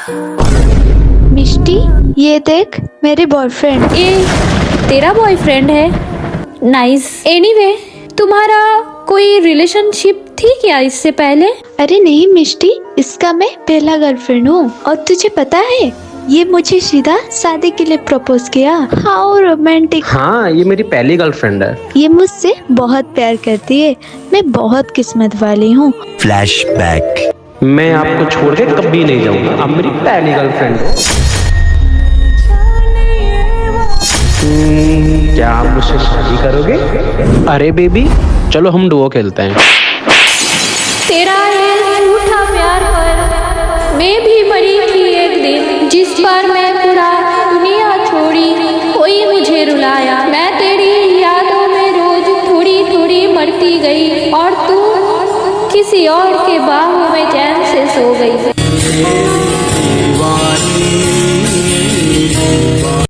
मिष्टी, ये देख मेरे बॉयफ्रेंड। ये तेरा बॉयफ्रेंड है? नाइस। एनीवे, तुम्हारा कोई रिलेशनशिप थी क्या इससे पहले? अरे नहीं मिष्टी, इसका मैं पहला गर्लफ्रेंड हूँ। और तुझे पता है, ये मुझे सीधा शादी के लिए प्रपोज किया। How romantic. हाँ, ये मेरी पहली गर्लफ्रेंड है। ये मुझसे बहुत प्यार करती है। मैं बहुत किस्मत वाली हूँ। फ्लैशबैक। मैं आपको छोड़ के कभी नहीं जाऊंगा, आप मेरी पहली गर्लफ्रेंड हो। क्या आप मुझसे शादी करोगे? अरे बेबी, चलो हम डुओ खेलते हैं। तेरा ये झूठा प्यार पर मैं भी मरी थी एक दिन, जिस पर मैं पूरा दुनिया छोड़ी, कोई मुझे रुलाया। मैं तेरी यादों में रोज थोड़ी थोड़ी मरती गई और तू किसी और के बाहों में चैन से सो गई।